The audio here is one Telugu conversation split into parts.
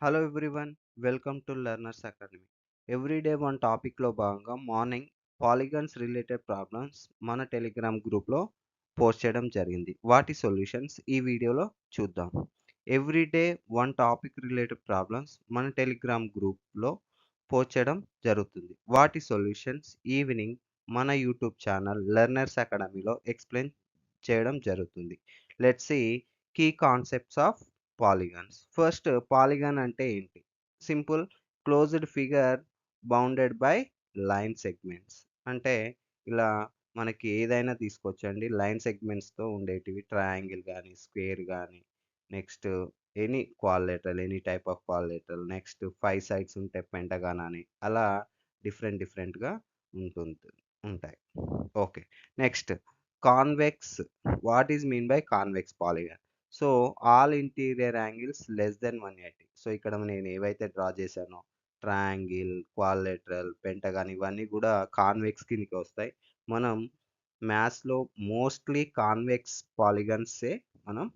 Hello everyone, welcome to Learners Academy. Everyday one టాపిక్లో భాగంగా మార్నింగ్ పాలిగన్స్ రిలేటెడ్ ప్రాబ్లమ్స్ మన టెలిగ్రామ్ గ్రూప్లో పోస్ట్ చేయడం జరిగింది. వాటి సొల్యూషన్స్ ఈ వీడియోలో చూద్దాం. Everyday one topic related problems మన టెలిగ్రామ్ గ్రూప్లో పోస్ట్ చేయడం జరుగుతుంది. వాటి సొల్యూషన్స్ ఈవినింగ్ మన యూట్యూబ్ ఛానల్ లెర్నర్స్ అకాడమీలో ఎక్స్ప్లెయిన్ చేయడం జరుగుతుంది. Let's see key concepts of polygons. First, polygon అంటే ఏంటి? Simple closed figure bounded by line segments. అంటే ఇలా మనకి ఏదైనా తీసుకోవచ్చండి, లైన్ సెగ్మెంట్స్తో ఉండేటివి. ట్రయాంగిల్ కానీ, స్క్వేర్ కానీ, next any quadrilateral, any type of quadrilateral, next 5 sides ఉంటే పెంటగాన్ అని, అలా డిఫరెంట్గా ఉంటుంది ఉంటాయి. Okay, next convex. What is mean by convex polygon? So all interior angles less than 180. So ఇక్కడ నేను ఏవైతే డ్రా చేశానో ట్రయాంగిల్, క్వాడ్రిలేటరల్, పెంటగాన్ ఇవన్నీ కూడా కాన్వెక్స్ కిందకి వస్తాయి. మనం మ్యాథ్స్లో మోస్ట్లీ కాన్వెక్స్ పాలిగన్సే మనం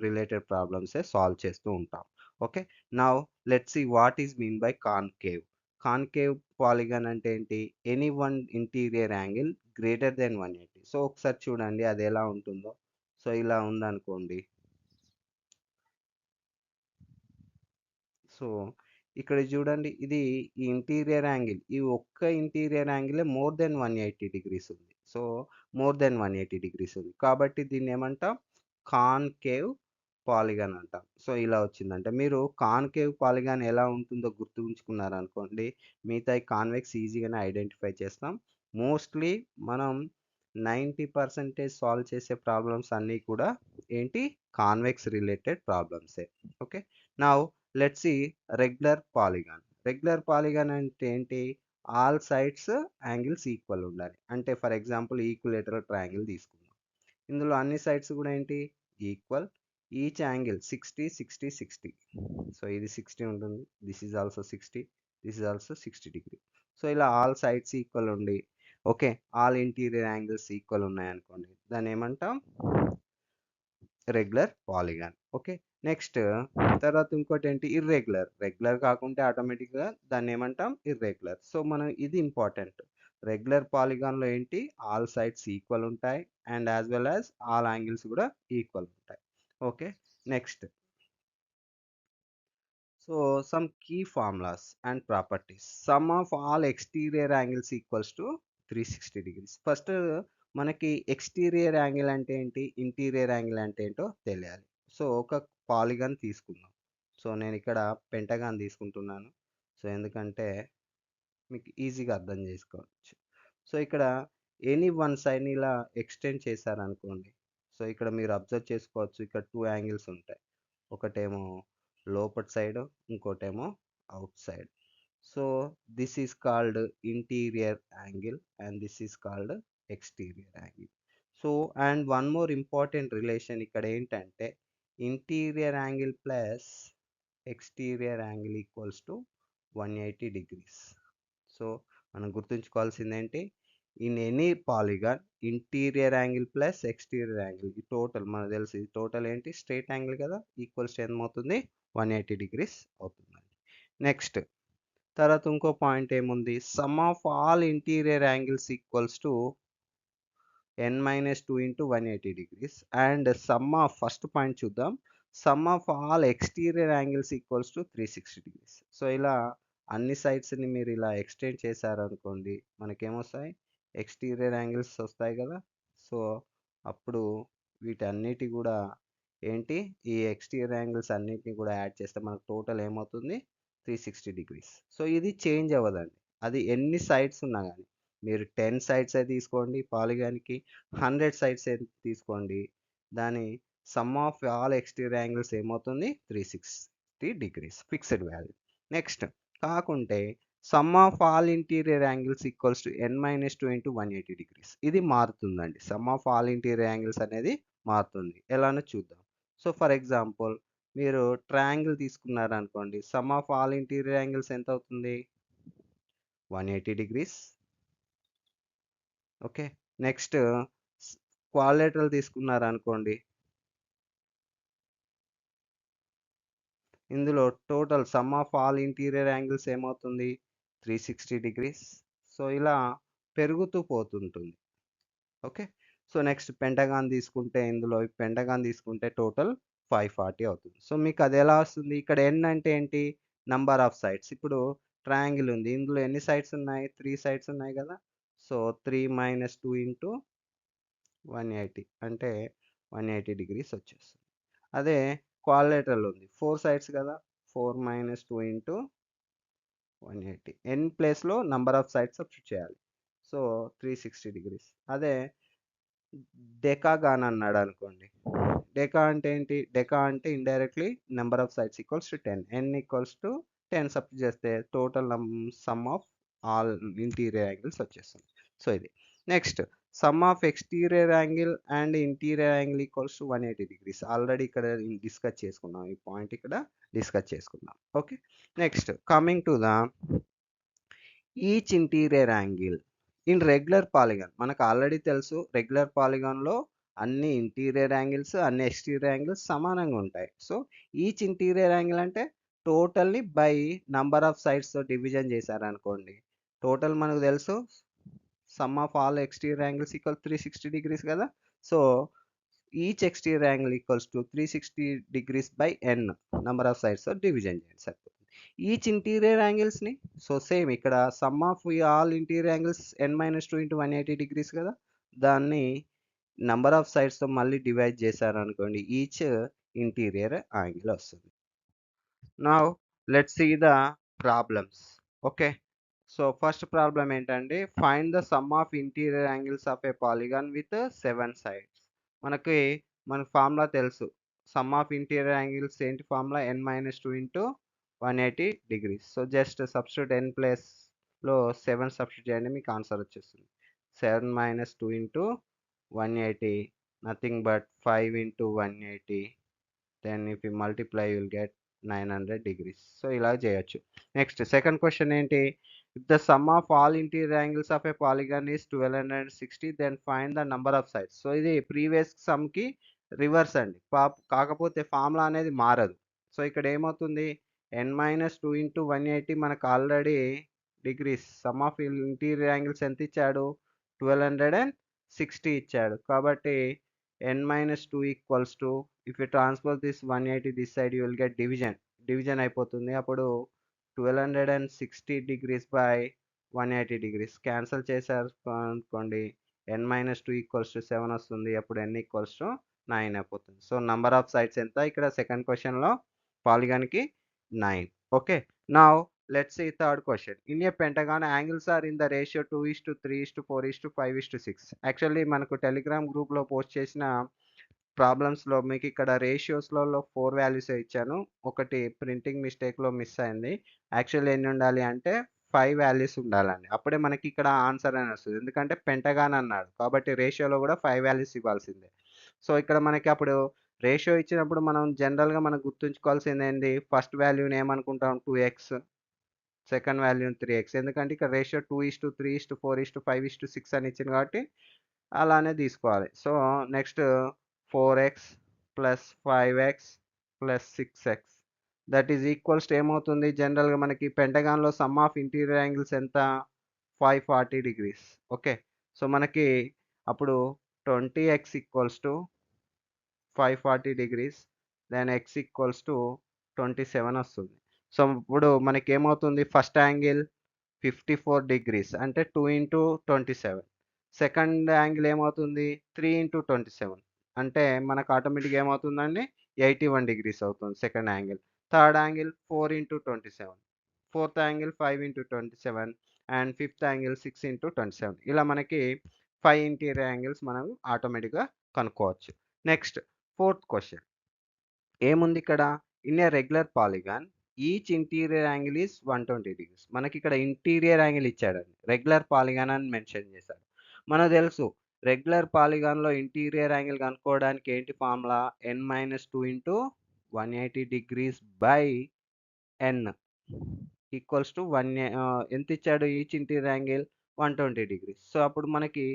రిలేటెడ్ ప్రాబ్లమ్సే సాల్వ్ చేస్తూ ఉంటాం. Okay, now let's see what is mean by concave. Concave polygon అంటే ఏంటి? Any one interior angle greater than 180. So ఒకసారి చూడండి అది ఎలా ఉంటుందో. సో ఇలా ఉందనుకోండి. సో ఇక్కడ చూడండి, ఇది ఈ ఇంటీరియర్ యాంగిల్, ఈ ఒక్క interior angle more than 180 degrees ఉంది. సో మోర్ దెన్ 180 డిగ్రీస్ ఉంది కాబట్టి దీన్ని ఏమంటాం? కాన్కేవ్ పాలిగాన్ అంటాం. సో ఇలా వచ్చిందంటే మీరు కాన్కేవ్ పాలిగాన్ ఎలా ఉంటుందో గుర్తుంచుకున్నారనుకోండి, మిగతా కాన్వెక్స్ ఈజీగానే ఐడెంటిఫై చేస్తాం. మోస్ట్లీ మనం 90% సాల్వ్ చేసే ప్రాబ్లమ్స్ అన్నీ కూడా ఏంటి? కాన్వెక్స్ రిలేటెడ్ ప్రాబ్లమ్సే. Okay, now let's see regular polygon. Regular polygon అంటే ఏంటి? ఆల్ సైడ్స్ యాంగిల్స్ ఈక్వల్ ఉండాలి. అంటే ఫర్ ఎగ్జాంపుల్ ఈక్విలేటరల్ ట్రయాంగిల్ తీసుకుందాం. ఇందులో అన్ని సైడ్స్ కూడా ఏంటి? ఈక్వల్. Each angle 60 60 60. సో ఇది 60 ఉంటుంది, this is also 60, this is also 60 degree. So ఇలా ఆల్ సైడ్స్ ఈక్వల్ ఉండి, okay, all interior angles equal ఉన్నాయనుకోండి, దాన్ని ఏమంటాం? Regular polygon. ఓకే, నెక్స్ట్ తర్వాత ఇంకోటి ఏంటి? ఇర్రెగ్యులర్. రెగ్యులర్ కాకుంటే ఆటోమేటిక్గా దాన్ని ఏమంటాం? ఇర్రెగ్యులర్. సో మనం ఇది ఇంపార్టెంట్. రెగ్యులర్ పాలిగాన్లో ఏంటి? ఆల్ సైడ్స్ ఈక్వల్ ఉంటాయి and as well as all angles కూడా ఈక్వల్ ఉంటాయి. Okay, next so sum key formulas and properties. Sum of all exterior angles equals to 360 degrees. First మనకి ఎక్స్టీరియర్ యాంగిల్ అంటే ఏంటి, ఇంటీరియర్ యాంగిల్ అంటే ఏంటో తెలియాలి. సో ఒక పాలిగాన్ తీసుకుందాం. సో నేను ఇక్కడ పెంటగాన్ తీసుకుంటున్నాను. సో ఎందుకంటే మీకు ఈజీగా అర్థం చేసుకోవచ్చు. సో ఇక్కడ ఎనీ వన్ సైడ్ని ఇలా ఎక్స్టెండ్ చేశారనుకోండి. సో ఇక్కడ మీరు అబ్జర్వ్ చేసుకోవచ్చు, ఇక్కడ 2 యాంగిల్స్ ఉంటాయి. ఒకటేమో లోపటి సైడ్, ఇంకోటేమో out side. So this is called interior angle and this is called exterior angle. So and one more important relation ఇక్కడ ఏంటంటే interior angle plus exterior angle equals to 180 degrees. So మనం గుర్తుంచుకోవాల్సింది ఏంటి? In any polygon interior angle plus exterior angle, ఈ టోటల్ మనకు తెలుసు, ఇది టోటల్ ఏంటి? స్ట్రైట్ యాంగిల్ కదా, ఈక్వల్స్ ఏమవుతుంది? 180 డిగ్రీస్ అవుతుందండి. నెక్స్ట్ తర్వాత ఇంకో పాయింట్ ఏముంది? Sum of all interior angles equals to n-2 into 180 degrees and sum of, first point చూద్దాం, sum of all exterior angles equals to 360 degrees. So ఇలా అన్ని సైడ్స్ని మీరు ఇలా ఎక్స్టెండ్ చేశారనుకోండి, మనకేమొస్తాయి? ఎక్స్టీరియర్ యాంగిల్స్ వస్తాయి కదా. సో అప్పుడు వీటన్నిటి కూడా ఏంటి? ఈ ఎక్స్టీరియర్ యాంగిల్స్ అన్నిటిని కూడా యాడ్ చేస్తే మనకు టోటల్ ఏమవుతుంది? 360 డిగ్రీస్. సో ఇది చేంజ్ అవ్వదండి, అది ఎన్ని సైడ్స్ ఉన్నా కానీ. మీరు 10 సైడ్స్ తీసుకోండి పాలిగాన్కి, 100 సైడ్స్ తీసుకోండి, దాని sum of all exterior angles ఏమవుతుంది? 360 డిగ్రీస్ ఫిక్స్డ్ వాల్యూ. నెక్స్ట్ కాకుంటే sum of all interior angles equals to n-2 into 180 degrees. ఇది మారుతుందండి, sum of all interior angles అనేది మారుతుంది. ఎలానో చూద్దాం. సో ఫర్ ఎగ్జాంపుల్ మీరు ట్రయాంగిల్ తీసుకున్నారనుకోండి, sum of all interior angles ఎంత అవుతుంది? 180 డిగ్రీస్. ఓకే, నెక్స్ట్ క్వాడ్రిలేటరల్ తీసుకున్నారనుకోండి, ఇందులో total sum of all interior angles ఏమవుతుంది 360 డిగ్రీస్. సో ఇలా పెరుగుతూ పోతుంటుంది. ఓకే. సో నెక్స్ట్ పెంటగాన్ తీసుకుంటే ఇందులో పెంటగాన్ తీసుకుంటే టోటల్ 540 అవుతుంది. సో మీకు అది ఎలా వస్తుంది? ఇక్కడ n అంటే ఏంటి? Number of sides. ఇప్పుడు ట్రయాంగిల్ ఉంది. ఇందులో ఎన్ని సైడ్స్ ఉన్నాయి? 3 సైడ్స్ ఉన్నాయి కదా! సో 3 - 2 ఇంటూ 180 అంటే 180 డిగ్రీస్ వచ్చేస్తుంది. అదే క్వాడ్రిలేటరల్ ఉంది. 4 సైడ్స్ కదా! 4 - 2 ఇంటూ 180. n ప్లేస్‌లో నంబర్ ఆఫ్ సైడ్స్ సబ్స్టిట్యూట్ చేయాలి. So 360 degrees. అదే డెకాగాన్ అన్నాడనుకోండి. డెకా అంటే ఏంటి? డెకా అంటే indirectly number of sides equals to 10. n equals to 10 substitute చేస్తే total sum of all interior angles వచ్చేస్తుంది. సో ఇది. Next sum of exterior angle and interior angle equals to 180 degrees. Already ఇక్కడ డిస్కస్ చేసుకున్నాం. ఈ పాయింట్ ఇక్కడ డిస్కస్ చేసుకుందాం. Okay. Next coming to the each interior angle in regular polygon. మనకు ఆల్రెడీ తెలుసు రెగ్యులర్ పాలిగాన్‌లో అన్ని ఇంటీరియర్ యాంగిల్స్, అన్ని ఎక్స్‌టీరియర్ యాంగిల్స్ సమానంగా ఉంటాయి. సో, ఈచ్ ఇంటీరియర్ యాంగిల్ అంటే టోటల్‌ని బై నంబర్ ఆఫ్ సైడ్స్‌తో డివిజన్ చేశారనుకోండి. టోటల్ మనకు తెలుసు sum of all exterior angles equal 360 degrees కదా! So, each exterior angle equals to 360 degrees by n number of సైడ్స్‌తో డివిజన్ చేయండి సరిపోతుంది. ఈచ్ ఇంటీరియర్ యాంగిల్స్‌ని సో సేమ్ ఇక్కడ sum of all interior angles n - 2 into 180 degrees కదా! దాన్ని నంబర్ ఆఫ్ సైడ్స్‌తో మళ్ళీ డివైడ్ చేశారనుకోండి. ఈచ్ ఇంటీరియర్ యాంగిల్ వస్తుంది. Now let's see the problems. Okay. So first problem ఏంటంటే find the sum of interior angles of a polygon with 7 sides. మనకి మన ఫార్ములా తెలుసు. సమ్ ఆఫ్ ఇంటీరియర్ యాంగిల్స్ ఏంటి formula n - 2 into 180 degrees. So just substitute n ప్లేస్‌లో 7 సబ్స్టిట్యూట్ చేయండి మీకు ఆన్సర్ వచ్చేస్తుంది. 7 - 2 into 180 nothing but 5 into 180. Then if you multiply you will get 900 degrees. So ఇలా చేయొచ్చు. నెక్స్ట్ సెకండ్ క్వెషన్ ఏంటి? If the sum of all interior angles of a polygon is 1260 then find the number of sides. So ఇది ప్రీవియస్ సమ్‌కి రివర్స్ అండి. కాకపోతే ఫార్ములా అనేది మారదు. సో ఇక్కడ ఏమవుతుంది? n - 2 ఇంటూ 180 మనకు already degrees. Some of interior angles ఎంత ఇచ్చాడు? 1260 ఇచ్చాడు. కాబట్టి n - 2 equals to if you transpose this 180 this side you will get division. Division అయిపోతుంది. అప్పుడు 1260 డిగ్రీస్ బై 180 డిగ్రీస్ క్యాన్సిల్ చేశారు అనుకోండి. n - 2 ఈక్వల్స్ టు 7 వస్తుంది. అప్పుడు n ఈక్వల్స్ టు 9 అయిపోతుంది. సో నంబర్ ఆఫ్ సైడ్స్ ఎంత? ఇక్కడ సెకండ్ క్వెషన్‌లో పాలిగాన్‌కి 9. Okay. Now let's see third question. In a pentagon angles are in the ratio 2:3:4:5:6. Actually మనకు టెలిగ్రామ్ గ్రూప్‌లో పోస్ట్ చేసిన ప్రాబ్లమ్స్‌లో మీకు ఇక్కడ రేషియోస్‌లలో 4 వాల్యూసే ఇచ్చాను. ఒకటి ప్రింటింగ్ మిస్టేక్‌లో మిస్ అయింది. యాక్చువల్లీ ఎన్ని ఉండాలి అంటే 5 వాల్యూస్ ఉండాలండి. అప్పుడే మనకి ఇక్కడ ఆన్సర్ అని వస్తది. ఎందుకంటే పెంటగాన్ అన్నాడు. కాబట్టి రేషియోలో కూడా 5 వాల్యూస్ ఇవ్వాల్సిందే. సో ఇక్కడ మనకి అప్పుడు రేషియో ఇచ్చినప్పుడు మనం జనరల్‌గా మనం గుర్తుంచుకోవాల్సిందేంది? ఫస్ట్ వాల్యూని ఏమనుకుంటాం 2x, సెకండ్ వాల్యూని 3x. ఎందుకంటే ఇక్కడ రేషియో 2:3:4:5:6 అని ఇచ్చింది కాబట్టి అలానే తీసుకోవాలి. So next 4x plus 5x plus 6x that is equals to ఏమవుతుంది? జనరల్‌గా మనకి పెంటగాన్‌లో సమ్ ఆఫ్ ఇంటీరియర్ యాంగిల్స్ ఎంత? 540 డిగ్రీస్. ఓకే. సో మనకి అప్పుడు 20x equals to 540 degrees. Then x equals to 27 వస్తుంది. సో ఇప్పుడు మనకేమవుతుంది? ఫస్ట్ యాంగిల్ 54 డిగ్రీస్ అంటే 2 ఇంటూ 27. సెకండ్ యాంగిల్ ఏమవుతుంది? 3 ఇంటూ 27 అంటే మనకు ఆటోమేటిక్‌గా ఏమవుతుందండి? 81 డిగ్రీస్ అవుతుంది second angle. Third angle 4 into 27. Fourth angle 5 into 27 and fifth angle 6 into 27. ఇలా మనకి 5 ఇంటీరియర్ యాంగిల్స్ మనం ఆటోమేటిక్‌గా కనుక్కోవచ్చు. Next fourth question. ఏముంది ఇక్కడ? In a regular polygon each interior angle is 120 degrees. మనకి ఇక్కడ ఇంటీరియర్ యాంగిల్ ఇచ్చాడండి. రెగ్యులర్ పాలిగాన్ అని మెన్షన్ చేశాడు. మనకు తెలుసు రెగ్యులర్ పాలిగాన్‌లో ఇంటీరియర్ యాంగిల్ కనుక్కోవడానికి ఏంటి formula? n - 2 into 180 degrees by n equals to ఎంత ఇచ్చాడు? Each interior angle 120 degrees. So అప్పుడు మనకి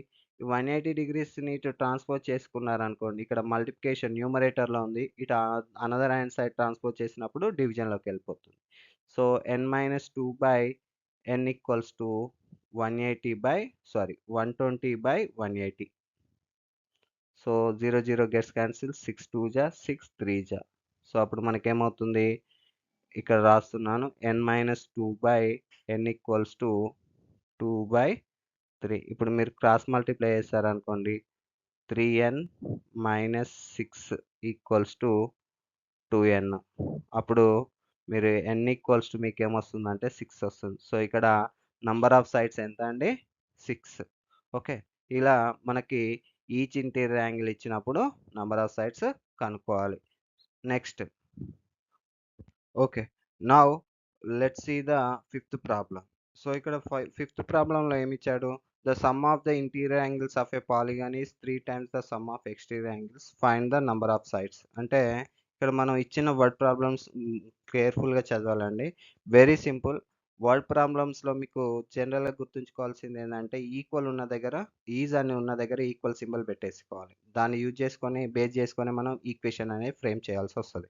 180 డిగ్రీస్‌ని ఇటు ట్రాన్స్‌పోజ్ చేసుకున్నారనుకోండి. ఇక్కడ మల్టిప్లికేషన్ న్యూమరేటర్‌లో ఉంది. ఇటు అనదర్ హ్యాండ్ సైడ్ ట్రాన్స్‌పోజ్ చేసినప్పుడు డివిజన్‌లోకెళ్ళిపోతుంది. So, n equals to 120/180. So, 0, 0 gets cancel. 6 2 జా 6 3 జా. సో, అప్పుడు మనకేమవుతుంది? ఇక్కడ రాస్తున్నాను. n equals to 2/3. ఇప్పుడు మీరు క్రాస్ మల్టిప్లై చేశారనుకోండి. 3n minus 6 equals to 2n. అప్పుడు మీరు n ఈక్వల్స్ టు మీకేమొస్తుందంటే 6 వస్తుంది. సో, ఇక్కడ నంబర్ ఆఫ్ సైడ్స్ ఎంత అండి? 6. ఓకే. ఇలా మనకి ఈచ్ ఇంటీరియర్ యాంగిల్ ఇచ్చినప్పుడు నంబర్ ఆఫ్ సైడ్స్ కనుక్కోవాలి. Next. Okay. Now let's see the fifth problem. So, ఇక్కడ ఫిఫ్త్ ప్రాబ్లమ్‌లో ఏమిచ్చాడు? The sum of the interior angles of a polygon is 3 times the sum of exterior angles. Find the number of sides. అంటే ఇక్కడ మనం ఇచ్చిన వర్డ్ ప్రాబ్లమ్స్ కేర్‌ఫుల్‌గా చదవాలండి. Very simple. వర్డ్ ప్రాబ్లమ్స్‌లో మీకు జనరల్‌గా గుర్తుంచుకోవాల్సింది ఏందంటే ఈక్వల్ ఉన్న దగ్గర ఈజ్ అని ఉన్న దగ్గర ఈక్వల్ సింబల్ పెట్టేసుకోవాలి. దాన్ని బేస్ చేసుకొని మనం ఈక్వేషన్ అనేది ఫ్రేమ్ చేయాల్సొస్తది.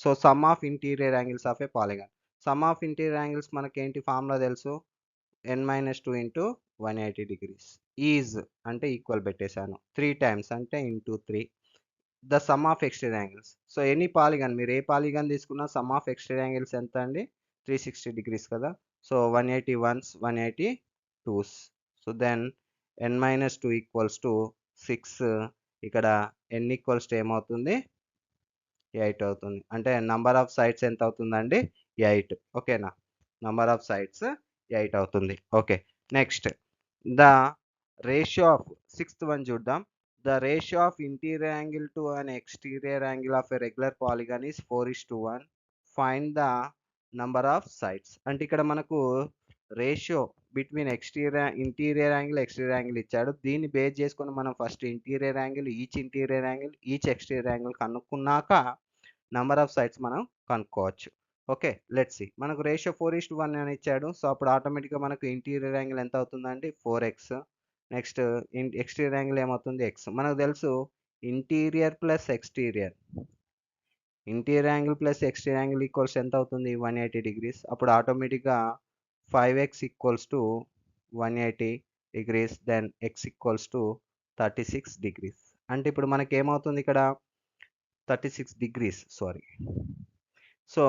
So, sum of interior angles of a polygon. Sum of interior angles మనకేంటి ఫార్ములా తెలుసు? n-2 into 180 degrees. ఈజ్ అంటే ఈక్వల్ పెట్టేశాను. 3 టైమ్స్ అంటే into 3. The sum of exterior angles. So, any polygon మీరు ఏ పాలిగాన్ తీసుకున్నా సమ్ ఆఫ్ ఎక్స్టీరియర్ యాంగిల్స్ ఎంత అండి? 360 డిగ్రీస్ కదా! So, 180 ones, 180 twos. So, then n-2 equals to 6. ఇక్కడ n ఈక్వల్స్ టు ఏమవుతుంది? 8 అవుతుంది. అంటే నంబర్ ఆఫ్ సైడ్స్ ఎంత అవుతుందండి? 8. ఓకేనా? నంబర్ ఆఫ్ సైడ్స్ 8 అవుతుంది. Okay. Next. The ratio of sixth one చూద్దాం. The ratio of interior angle to an exterior angle of a regular polygon is 4:1. Find the number of sides. అంటే ఇక్కడ మనకు ratio between interior angle, exterior angle ఇచ్చాడు. దీన్ని బేస్ చేసుకొని మనం first interior angle, each exterior angle కనుక్కున్నాక నంబర్ ఆఫ్ సైడ్స్ మనం కనుక్కోవచ్చు. ఓకే. Let's see. మనకు రేషియో 4:1 అని ఇచ్చాడు. సో, అప్పుడు ఆటోమేటిక్‌గా మనకు ఇంటీరియర్ యాంగిల్ ఎంత అవుతుందండి? 4x. నెక్స్ట్ ఎక్స్టీరియర్ యాంగిల్ ఏమవుతుంది? x. మనకు తెలుసు interior plus exterior. Interior angle plus exterior angle equals ఎంత అవుతుంది? 180 డిగ్రీస్. అప్పుడు ఆటోమేటిక్‌గా 5x equals to 180 degrees. Then x equals to 36 degrees. అంటే ఇప్పుడు మనకేమవుతుంది ఇక్కడ? 36 degrees. Sorry. So,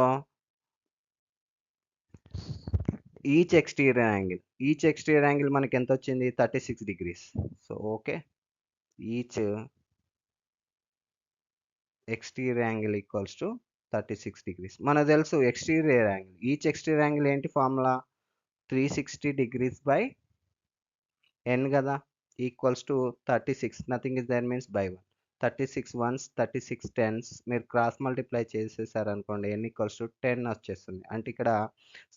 each exterior angle మనకి ఎంత వచ్చింది? 36 degrees. So, okay. Each exterior angle equals to 36 degrees. మనకు తెలుసు exterior angle. Each exterior angle ఏంటి ఫార్ములా? 360 డిగ్రీస్ బై n కదా! Equals to 36. Nothing is there means by 1. 36 ones, 36 tens. మీరు క్రాస్ మల్టిప్లై చేసేసారనుకోండి n ఈక్వల్స్ టు 10 వచ్చేస్తుంది. అంటే ఇక్కడ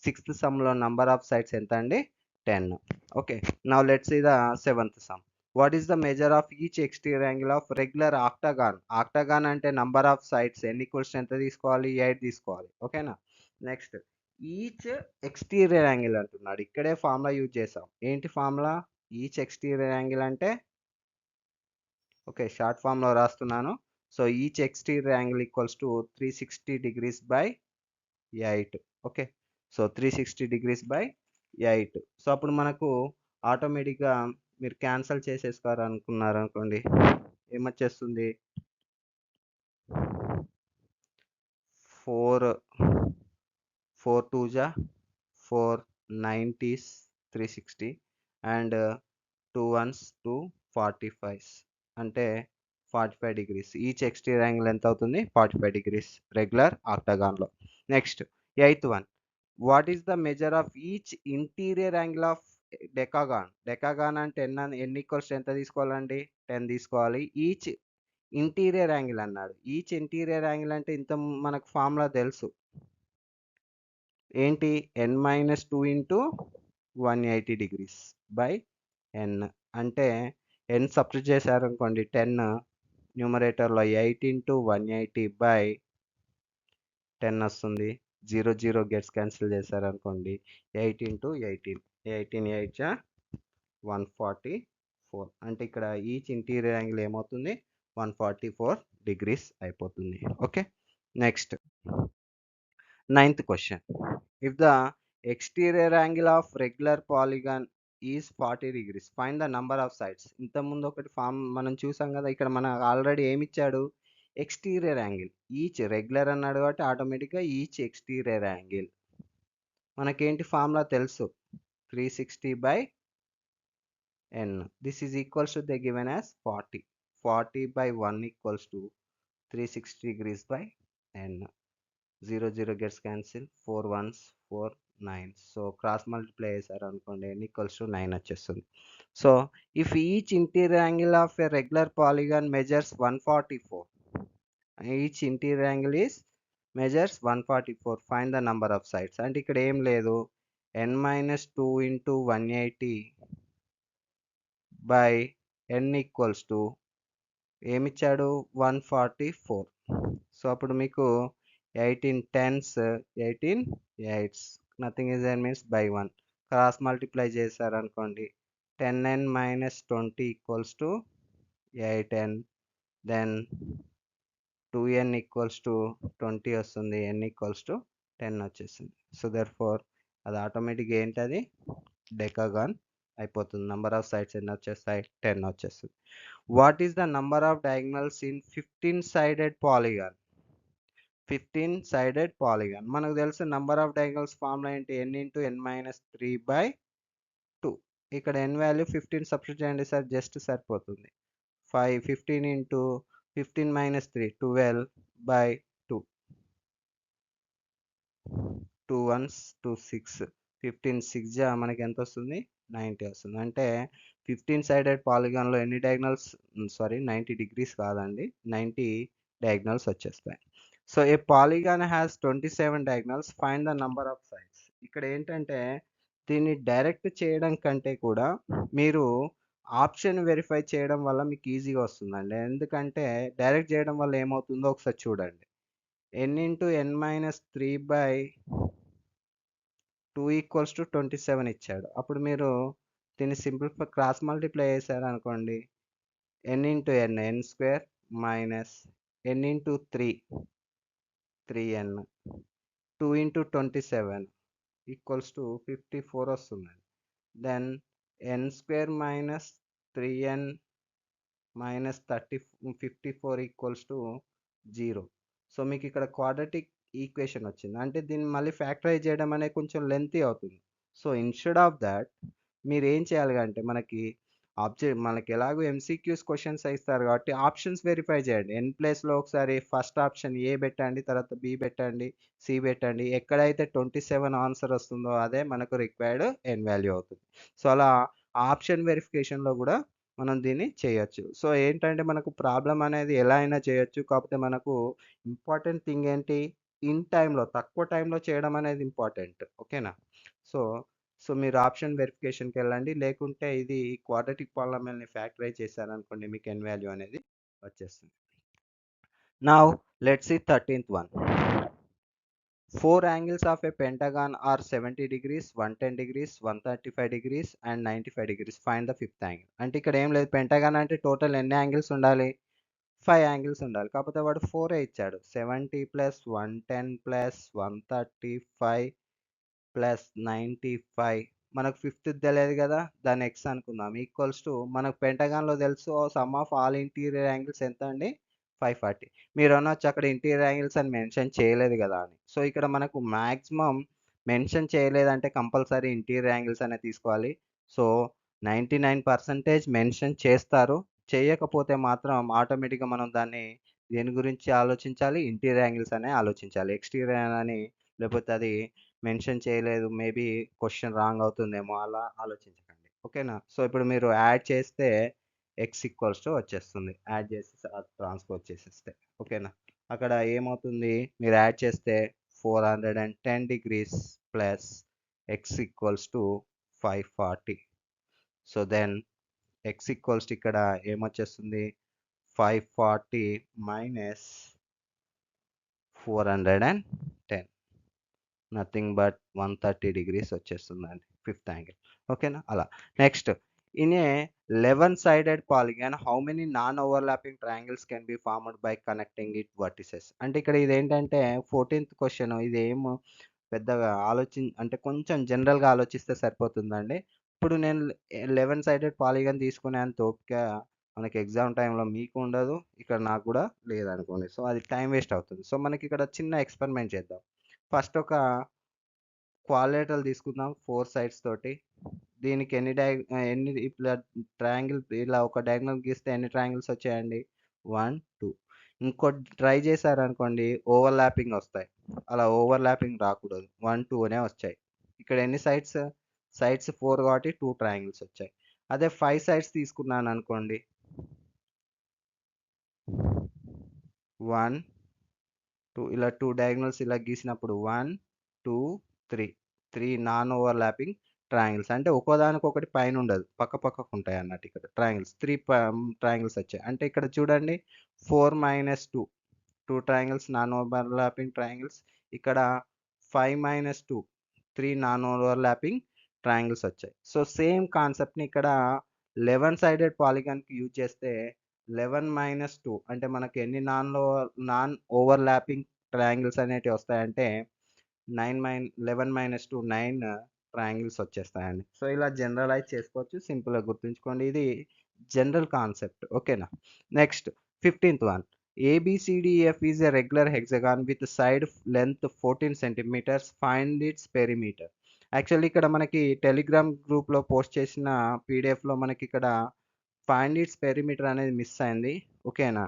సిక్స్త్ సమ్‌లో నంబర్ ఆఫ్ సైడ్స్ ఎంత అండి? 10. Okay. Now let's see the seventh sum. What is the measure of each exterior angle of regular octagon? Octagon అంటే number of sides n equals ఎంత తీసుకోవాలి? 8 తీసుకోవాలి. ఓకేనా? నెక్స్ట్. ఈచ్ ఎక్స్టీరియర్ యాంగిల్ అంటున్నాడు. ఇక్కడే ఫార్ములా యూజ్ చేసాం. ఏంటి ఫార్ములా? ఈచ్ ఎక్స్టీరియర్ యాంగిల్ అంటే ఓకే. షార్ట్ ఫామ్‌లో రాస్తున్నాను. So, each exterior angle equals to 360 degrees by 8. Okay. So, 360 degrees by 8. So, అప్పుడు మనకు ఆటోమేటిక్‌గా మీరు క్యాన్సల్ చేసేసుకోవాలనుకున్నారనుకోండి. ఏమొచ్చేస్తుంది? 4 4 2 జా 4 90s 360 అండ్ 2 వన్స్ 2 45s అంటే 45 డిగ్రీస్. ఈచ్ ఎక్స్టీరియర్ యాంగిల్ ఎంత అవుతుంది? 45 డిగ్రీస్ రెగ్యులర్ ఆక్టాగాన్‌లో. Next eighth one. What is the measure of each interior angle of decagon? Decagon అంటే ఎన్ని ఈక్వల్స్ ఎంత తీసుకోవాలండి? 10 తీసుకోవాలి. ఈచ్ ఇంటీరియర్ యాంగిల్ అన్నాడు. ఈచ్ ఇంటీరియర్ యాంగిల్ అంటే మనకు ఫార్ములా తెలుసు. ఏంటి? n-2 into 180 degrees by n. అంటే n సబ్స్టిట్యూట్ చేశారనుకోండి 10 న్యూమరేటర్‌లో 8 ఇంటూ 180 బై 10 వస్తుంది. 0, 0 గెట్స్ క్యాన్సిల్ చేశారనుకోండి 8 ఇంటూ 18. 18 8 జా 144. 4 అంటే ఇక్కడ ఈచ్ ఇంటీరియర్ యాంగిల్ ఏమవుతుంది 144 degrees అయిపోతుంది. Okay, next ninth question. If the exterior angle of regular polygon is 40 degrees, find the number of sides. ఇంతకుముందు ఒకటి ఫామ్ మనం చూసాం కదా, ఇక్కడ మన ఆల్రెడీ ఏమి ఇచ్చాడు, ఎక్స్టీరియర్ యాంగిల్. ఈచ్ రెగ్యులర్ అన్నాడు కాబట్టి ఆటోమేటిక్గా ఈచ్ ఎక్స్టీరియర్ యాంగిల్ మనకేంటి ఫార్ములా తెలుసు, 360/n. This is equals to they given as 40. 40/1 equals to 360 degrees by n. 0 0 gets cancel, 4 ones 4 9. So cross multiply చేశారు అనుకోండి, n ఈక్వల్స్ టు 9 వచ్చేస్తుంది. So if each interior angle of a regular polygon measures 144, each interior angle is measures 144, find the number of sides. అంటే ఇక్కడ ఏం లేదు, n - 2 into 180 by n equals to ఏమిచ్చాడు 144. సో అప్పుడు మీకు 18 10s 18 8s, nothing is there means by 1. Cross multiply చేశారనుకోండి, 10n - 20 equals to 8n, then 2n equals to 20 వస్తుంది, n ఈక్వల్స్ టు 10 వచ్చేసింది. సో దర్ ఫోర్ అది ఆటోమేటిక్గా ఏంటది డెకాగాన్ అయిపోతుంది. నంబర్ ఆఫ్ సైడ్స్ ఎన్ని వచ్చేస్తాయి, 10 వచ్చేస్తుంది. What is the number of diagonals in 15 sided polygon? 15 sided polygon మనకు తెలుసు నంబర్ ఆఫ్ డయాగ్నల్స్ ఫార్ములా ఏంటి, n into n - 3/2. ఇక్కడ n వాల్యూ 15 సబ్స్టిట్యూట్ చేయండి సార్, జస్ట్ సరిపోతుంది. 15 into 15 - 3 12/2. 2 ones 2 6, 15 6 జా మనకి ఎంత వస్తుంది 90 వస్తుంది. అంటే 15 sided పాలిగాన్లో ఎన్ని డయాగ్నల్స్, సారీ 90 degrees కాదండి, 90 డయాగ్నల్స్ వచ్చేస్తాయి. So A polygon has 27 diagonals, find the number of sides. ఇక్కడ ఏంటంటే దీన్ని డైరెక్ట్ చేయడం కంటే కూడా మీరు ఆప్షన్ వెరిఫై చేయడం వల్ల మీకు ఈజీగా వస్తుందండి. ఎందుకంటే డైరెక్ట్ చేయడం వల్ల ఏమవుతుందో ఒకసారి చూడండి. n into n - 3/2 equals to 27 ఇచ్చాడు. అప్పుడు మీరు దీన్ని సింప్లిఫై క్రాస్ మల్టిప్లై చేశారనుకోండి, n into n n square minus n into 3 3n, 2 into 27 equals to 54 వస్తుంది. దెన్ n square minus 3n minus 54 equals to 0. So మీకు ఇక్కడ క్వాడ్రాటిక్ ఈక్వేషన్ వచ్చింది. అంటే దీన్ని మళ్ళీ ఫ్యాక్టరైజ్ చేయడం అనేది కొంచెం లెంతీ అవుతుంది. సో ఇన్‌స్టెడ్ ఆఫ్ థాట్ మీరు ఏం చేయాలి అంటే మనకి ఎలాగో ఎంసీక్యూస్ క్వెషన్స్ ఇస్తారు కాబట్టి ఆప్షన్స్ వెరిఫై చేయండి. n ప్లేస్‌లో ఒకసారి ఫస్ట్ ఆప్షన్ ఏ పెట్టండి, తర్వాత బి పెట్టండి, సి పెట్టండి. ఎక్కడైతే 27 ఆన్సర్ వస్తుందో అదే మనకు రిక్వైర్డ్ n వాల్యూ అవుతుంది. సో అలా ఆప్షన్ వెరిఫికేషన్‌లో కూడా మనం దీన్ని చేయొచ్చు. సో ఏంటంటే మనకు ప్రాబ్లమ్ అనేది ఎలా అయినా చేయొచ్చు. కాకపోతే మనకు ఇంపార్టెంట్ థింగ్ ఏంటి, ఇన్ టైమ్‌లో తక్కువ టైమ్‌లో చేయడం అనేది ఇంపార్టెంట్. ఓకేనా? సో సో మీరు ఆప్షన్ వెరిఫికేషన్‌కెళ్ళండి. లేకుంటే ఇది క్వాడ్రాటిక్ పాలినామియల్‌ని ఫ్యాక్టరైజ్ చేశారనుకోండి, మీకు n వాల్యూ అనేది వచ్చేస్తుంది. Now let's see 13th one. 4 angles of a pentagon are 70 degrees, 110 degrees, 135 degrees and 95 degrees. Find the fifth angle. అంటే ఇక్కడ ఏం లేదు, పెంటగాన్ అంటే టోటల్ ఎన్ని యాంగిల్స్ ఉండాలి, 5 యాంగిల్స్ ఉండాలి. కాకపోతే వాడు 4 ఇచ్చాడు. 70 ప్లస్ 110 ప్లస్ 135 ప్లస్ 95, మనకు ఫిఫ్త్ తెలియదు కదా, దాన్ని ఎక్స్ అనుకుందాం. ఈక్వల్స్ టు మనకు పెంటగాన్లో తెలుసు sum of all interior angles ఎంత అండి 540. మీరు అనొచ్చు అక్కడ ఇంటీరియర్ యాంగిల్స్ అని మెన్షన్ చేయలేదు కదా అని. సో ఇక్కడ మనకు మ్యాక్సిమం మెన్షన్ చేయలేదంటే కంపల్సరీ ఇంటీరియర్ యాంగిల్స్ అనేది తీసుకోవాలి. సో 99% మెన్షన్ చేస్తారు. చేయకపోతే మాత్రం ఆటోమేటిక్గా మనం దాన్ని దేని గురించి ఆలోచించాలి, ఇంటీరియర్ యాంగిల్స్ అనే ఆలోచించాలి. ఎక్స్టీరియర్ అని లేకపోతే అది మెన్షన్ చేయలేదు, మేబీ క్వశ్చన్ రాంగ్ అవుతుందేమో, అలా ఆలోచించకండి. ఓకేనా? సో ఇప్పుడు మీరు యాడ్ చేస్తే ఎక్స్ ఈక్వల్స్ టు వచ్చేస్తుంది. యాడ్ చేసి ట్రాన్స్పోజ్ చేసేస్తే ఓకేనా? అక్కడ ఏమవుతుంది, మీరు యాడ్ చేస్తే 410 degrees plus x equals to 540. So then x equals to ఇక్కడ ఏమొచ్చేస్తుంది 540 మైనస్ 410, నథింగ్ బట్ 130 degrees వచ్చేస్తుందండి ఫిఫ్త్ యాంగిల్. ఓకేనా? అలా next In a 11-sided polygon, how many non-overlapping triangles can be formed by connecting it vertices? అంటే ఇక్కడ ఇదేంటంటే 14th క్వశ్చన్. ఇదేమో పెద్దగా అంటే కొంచెం జనరల్‌గా ఆలోచిస్తే సరిపోతుందండి. ఇప్పుడు నేను 11 సైడెడ్ పాలిగాన్ తీసుకునేంత ఓపిక మనకి ఎగ్జామ్ టైమ్‌లో మీకు ఉండదు. ఇక్కడ నాకు కూడా లేదనుకోండి. సో, అది టైం వేస్ట్ అవుతుంది. సో, మనకిక్కడ చిన్న ఎక్స్‌పెరిమెంట్ చేద్దాం. ఫస్ట్ ఒక క్వాడ్రిలేటరల్ తీసుకుందాం 4 సైడ్స్ తోటి. దీనికి ఎన్ని ఇట్లా ట్రయాంగిల్ ఇలా ఒక డయాగ్నల్ గీస్తే ఎన్ని ట్రయాంగిల్స్ వచ్చాయండి? 1, 2. ఇంకోటి ట్రై చేశారనుకోండి ఓవర్‌లాపింగ్ వస్తాయి. అలా ఓవర్‌లాపింగ్ రాకూడదు. 1, 2 అనే వచ్చాయి. ఇక్కడ ఎన్ని సైడ్స్? సైడ్స్ 4 కాబట్టి 2 ట్రయాంగిల్స్ వచ్చాయి. అదే 5 సైడ్స్ తీసుకున్నాననుకోండి. 1, 2 ఇలా 2 డయాగ్నల్స్ ఇలా గీసినప్పుడు 1, 2, 3. 3 నాన్ ఓవర్‌లాపింగ్ ట్రయాంగిల్స్. అంటే ఒక్కోదానికొకటి పైనుండదు. పక్కపక్కకు ఉంటాయి అన్నట్టు ఇక్కడ ట్రయాంగిల్స్. 3 ట్రయాంగిల్స్ వచ్చాయి. అంటే ఇక్కడ చూడండి 4 - 2 2 ట్రయాంగిల్స్ నాన్ ఓవర్‌లాపింగ్ ట్రయాంగిల్స్. ఇక్కడ 5 - 2 3 నాన్ ఓవర్‌లాపింగ్ ట్రయాంగిల్స్ వచ్చాయి. సో, సేమ్ కాన్సెప్ట్‌ని ఇక్కడ 11 సైడెడ్ పాలిగాన్‌కి యూజ్ చేస్తే 11 - 2 అంటే మనకి ఎన్ని నాన్ ఓవర్‌లాపింగ్ ట్రయాంగిల్స్ అనేటివి వస్తాయంటే 11 - 2 9 ట్రయాంగిల్స్ వచ్చేస్తాయండి. సో, ఇలా జనరలైజ్ చేసుకోవచ్చు. సింపుల్‌గా గుర్తుంచుకోండి. ఇది జనరల్ కాన్సెప్ట్. ఓకేనా? Next 15th one. ABCDEF is a regular hexagon with side length 14 centimeters. Find its perimeter. Actually ఇక్కడ మనకి టెలిగ్రామ్ గ్రూప్‌లో పోస్ట్ చేసిన పీడిఎఫ్‌లో మనకి ఇక్కడ ఫైండ్ ఇట్స్ పెరిమీటర్ అనేది మిస్ అయింది. ఓకేనా?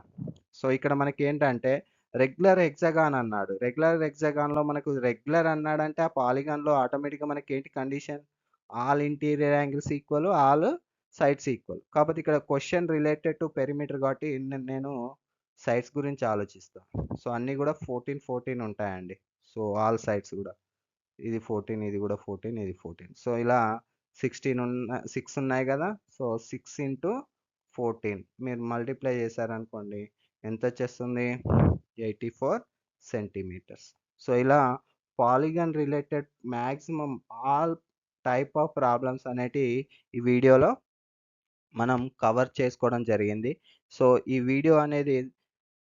సో, ఇక్కడ మనకేంటంటే రెగ్యులర్ హెక్సాగాన్ అన్నాడు. రెగ్యులర్ హెక్సాగాన్‌లో మనకు రెగ్యులర్ అన్నాడంటే ఆ పాలిగాన్‌లో ఆటోమేటిక్‌గా మనకేంటి condition? All interior angles equal, all sides equal. కాకపోతే ఇక్కడ క్వెషన్ రిలేటెడ్ టు పెరిమీటర్ కాబట్టి నేను సైడ్స్ గురించి ఆలోచిస్తా. సో, అన్నీ కూడా 14, 14 ఉంటాయండి. సో, ఆల్ సైడ్స్ కూడా. ఇది 14, ఇది కూడా 14, ఇది 14. సో, ఇలా 6 ఉన్నాయి కదా! సో, 6 × 14 మీరు మల్టిప్లై చేశారనుకోండి ఎంతొచ్చేస్తుంది? 84 సెంటీమీటర్స్. సో, ఇలా polygon related maximum all type of problems అనేటివి ఈ వీడియోలో మనం కవర్ చేసుకోవడం జరిగింది. సో, ఈ వీడియో అనేది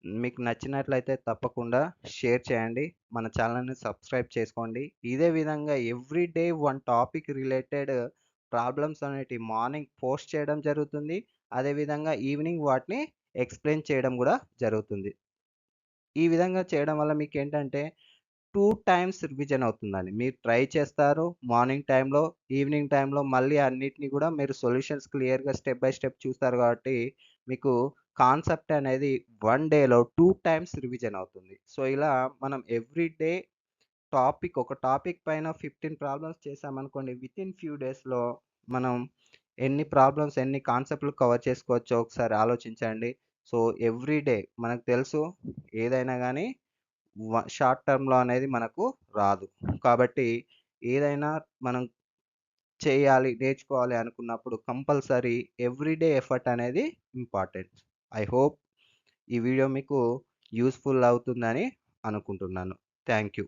మీకు నచ్చినట్లయితే తప్పకుండా షేర్ చేయండి. మన ఛానల్‌ని సబ్స్క్రైబ్ చేసుకోండి. ఇదే విధంగా every day one topic related problems అనేటివి మార్నింగ్ పోస్ట్ చేయడం జరుగుతుంది. అదేవిధంగా ఈవినింగ్ వాటిని ఎక్స్‌ప్లెయిన్ చేయడం కూడా జరుగుతుంది. ఈ విధంగా చేయడం వల్ల మీకేంటంటే 2 టైమ్స్ రివిజన్ అవుతుందండి. మీరు ట్రై చేస్తారు మార్నింగ్ టైమ్‌లో, ఈవినింగ్ టైమ్‌లో మళ్ళీ అన్నిటిని కూడా మీరు సొల్యూషన్స్ క్లియర్‌గా స్టెప్ బై స్టెప్ చూస్తారు కాబట్టి మీకు కాన్సెప్ట్ అనేది 1 డేలో 2 టైమ్స్ రివిజన్ అవుతుంది. సో, ఇలా మనం ఎవ్రీ డే ఒక టాపిక్ పైన 15 ప్రాబ్లమ్స్ చేశామనుకోండి వితిన్ ఫ్యూ డేస్‌లో మనం ఎన్ని కాన్సెప్ట్‌లు కవర్ చేసుకోవచ్చో ఒకసారి ఆలోచించండి. సో, ఎవ్రీ డే మనకు తెలుసు ఏదైనా గానీ షార్ట్ టర్మ్‌లో అనేది మనకు రాదు. కాబట్టి ఏదైనా మనం నేర్చుకోవాలి అనుకున్నప్పుడు కంపల్సరీ ఎవ్రీ డే ఎఫర్ట్ అనేది ఇంపార్టెంట్. ఐ హోప్ ఈ వీడియో మీకు యూజ్‌ఫుల్ అవుతుందని అనుకుంటున్నాను. Thank you.